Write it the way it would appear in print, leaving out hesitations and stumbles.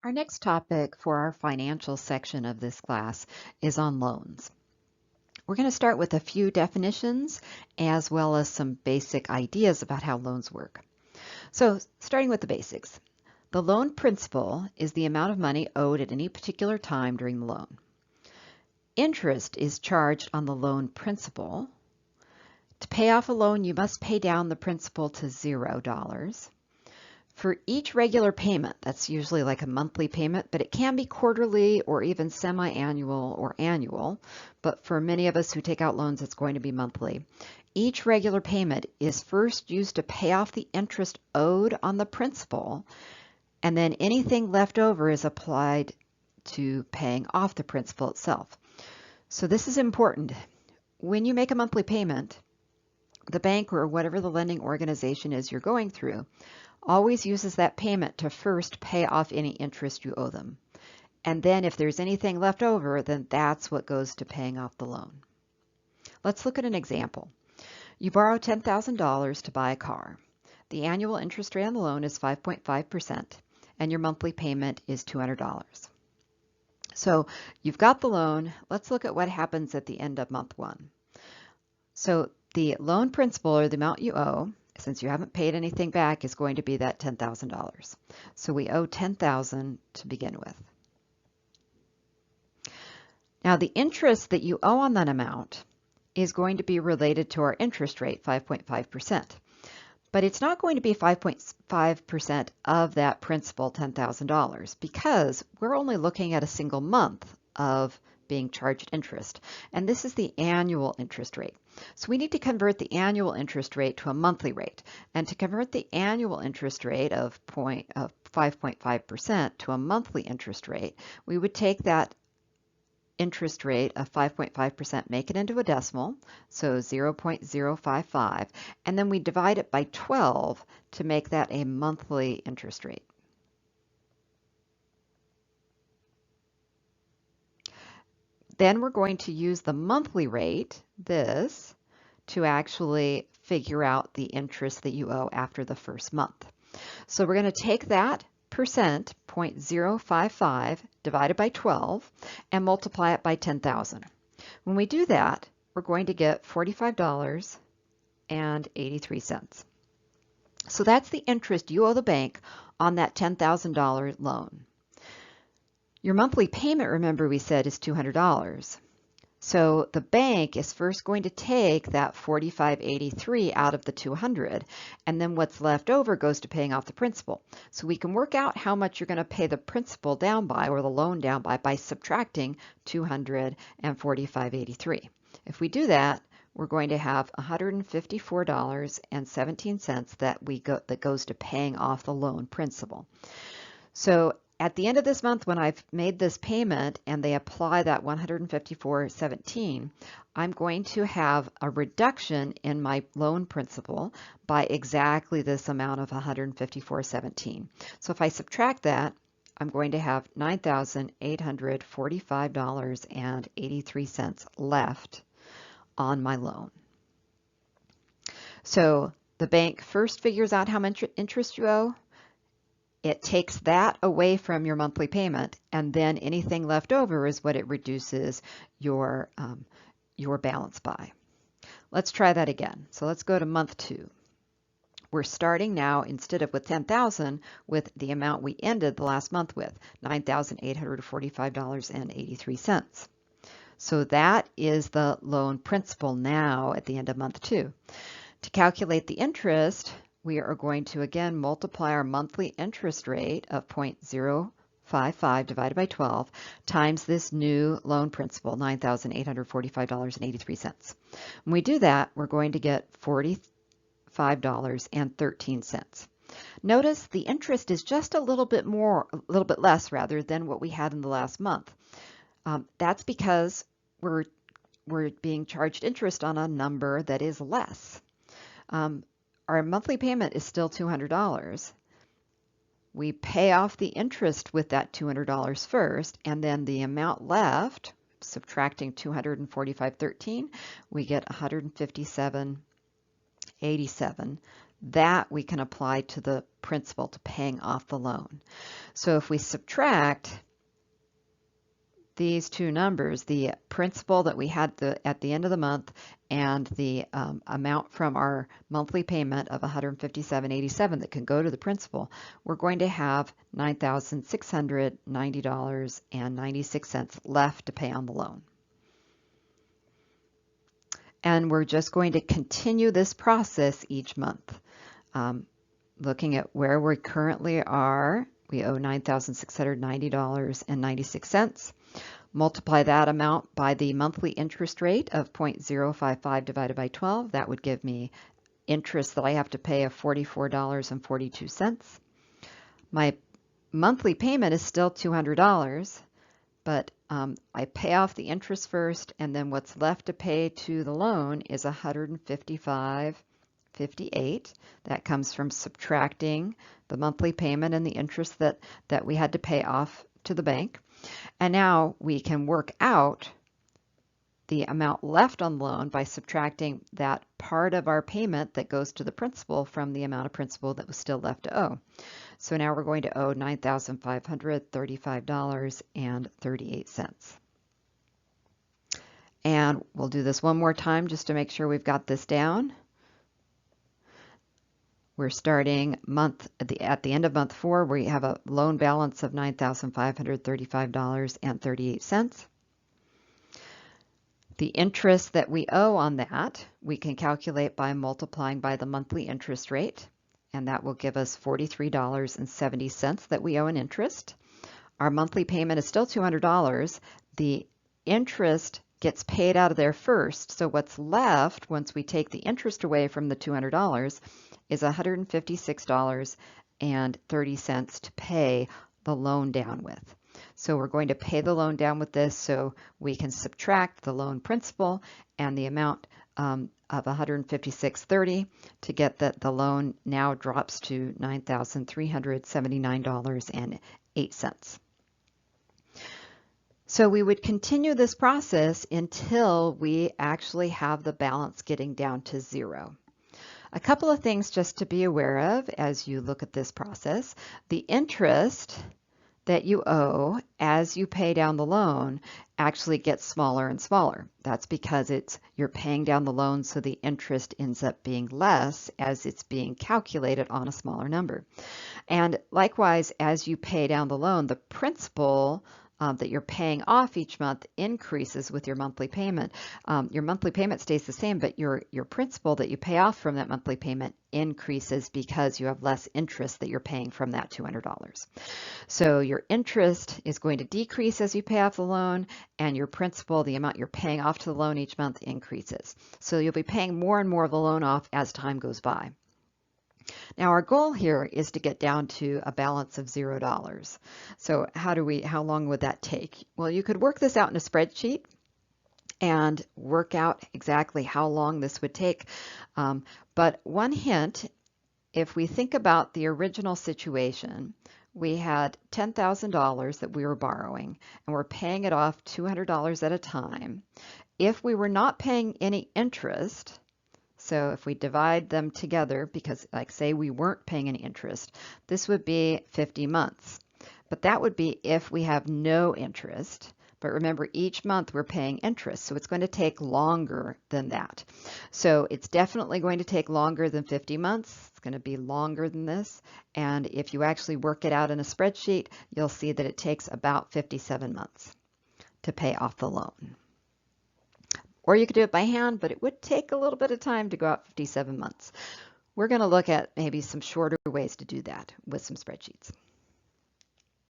Our next topic for our financial section of this class is on loans. We're going to start with a few definitions as well as some basic ideas about how loans work. So, starting with the basics. The loan principal is the amount of money owed at any particular time during the loan. Interest is charged on the loan principal. To pay off a loan, you must pay down the principal to $0. For each regular payment, that's usually like a monthly payment, but it can be quarterly or even semi-annual or annual. But for many of us who take out loans, it's going to be monthly. Each regular payment is first used to pay off the interest owed on the principal, and then anything left over is applied to paying off the principal itself. So this is important. When you make a monthly payment, the bank or whatever the lending organization is you're going through always uses that payment to first pay off any interest you owe them. And then if there's anything left over, then that's what goes to paying off the loan. Let's look at an example. You borrow $10,000 to buy a car. The annual interest rate on the loan is 5.5%, and your monthly payment is $200. So you've got the loan. Let's look at what happens at the end of month one. So the loan principal, or the amount you owe, since you haven't paid anything back, is going to be that $10,000. So we owe $10,000 to begin with. Now the interest that you owe on that amount is going to be related to our interest rate, 5.5%. But it's not going to be 5.5% of that principal $10,000 because we're only looking at a single month of being charged interest. And this is the annual interest rate. So we need to convert the annual interest rate to a monthly rate. And to convert the annual interest rate of 5.5% to a monthly interest rate, we would take that interest rate of 5.5%, make it into a decimal, so 0.055, and then we divide it by 12 to make that a monthly interest rate. Then we're going to use the monthly rate, this, to actually figure out the interest that you owe after the first month. So we're going to take that percent, 0.055, divided by 12, and multiply it by 10,000. When we do that, we're going to get $45.83. So that's the interest you owe the bank on that $10,000 loan. Your monthly payment, remember we said, is $200. So the bank is first going to take that $45.83 out of the $200, and then what's left over goes to paying off the principal. So we can work out how much you're going to pay the principal down by, or the loan down by subtracting $200 and $45.83. If we do that, we're going to have $154.17 that goes to paying off the loan principal. So at the end of this month, when I've made this payment and they apply that $154.17, I'm going to have a reduction in my loan principal by exactly this amount of $154.17. So if I subtract that, I'm going to have $9,845.83 left on my loan. So the bank first figures out how much interest you owe. It takes that away from your monthly payment, and then anything left over is what it reduces your balance by. Let's try that again. So let's go to month 2. We're starting now, instead of with $10,000, with the amount we ended the last month with, $9,845.83. So that is the loan principal now at the end of month 2. To calculate the interest, we are going to again multiply our monthly interest rate of 0.055 divided by 12 times this new loan principal, $9,845.83. When we do that, we're going to get $45.13. Notice the interest is just a little bit less rather than what we had in the last month. That's because we're being charged interest on a number that is less. Our monthly payment is still $200. We pay off the interest with that $200 first, and then the amount left, subtracting $245.13, we get $157.87 that we can apply to the principal, to paying off the loan. So if we subtract these two numbers, the principal that we had at the end of the month and the amount from our monthly payment of $157.87 that can go to the principal, we're going to have $9,690.96 left to pay on the loan. And we're just going to continue this process each month. Looking at where we currently are, we owe $9,690.96. Multiply that amount by the monthly interest rate of 0.055 divided by 12. That would give me interest that I have to pay of $44.42. My monthly payment is still $200, but I pay off the interest first, and then what's left to pay to the loan is $155.58. That comes from subtracting the monthly payment and the interest that we had to pay off to the bank. And now we can work out the amount left on the loan by subtracting that part of our payment that goes to the principal from the amount of principal that was still left to owe. So now we're going to owe $9,535.38. And we'll do this one more time just to make sure we've got this down. We're starting at the end of month 4, where you have a loan balance of $9,535.38. The interest that we owe on that, we can calculate by multiplying by the monthly interest rate, and that will give us $43.70 that we owe in interest. Our monthly payment is still $200. The interest gets paid out of there first, so what's left once we take the interest away from the $200 is $156.30 to pay the loan down with. So we're going to pay the loan down with this, so we can subtract the loan principal and the amount of $156.30 to get that the loan now drops to $9,379.08. So we would continue this process until we actually have the balance getting down to zero. A couple of things just to be aware of as you look at this process. The interest that you owe as you pay down the loan actually gets smaller and smaller. That's because you're paying down the loan, so the interest ends up being less as it's being calculated on a smaller number. And likewise, as you pay down the loan, the principal that you're paying off each month increases with your monthly payment. Your monthly payment stays the same, but your principal that you pay off from that monthly payment increases because you have less interest that you're paying from that $200. So your interest is going to decrease as you pay off the loan, and your principal, the amount you're paying off to the loan each month, increases. So you'll be paying more and more of the loan off as time goes by. Now our goal here is to get down to a balance of $0. So how long would that take? Well, you could work this out in a spreadsheet and work out exactly how long this would take. But one hint, if we think about the original situation, we had $10,000 that we were borrowing, and we're paying it off $200 at a time. If we were not paying any interest, so if we divide them together, because like say we weren't paying any interest, this would be 50 months. But that would be if we have no interest. But remember, each month we're paying interest, so it's going to take longer than that. So it's definitely going to take longer than 50 months. It's going to be longer than this. And if you actually work it out in a spreadsheet, you'll see that it takes about 57 months to pay off the loan. Or you could do it by hand, but it would take a little bit of time to go out 57 months. We're going to look at maybe some shorter ways to do that with some spreadsheets.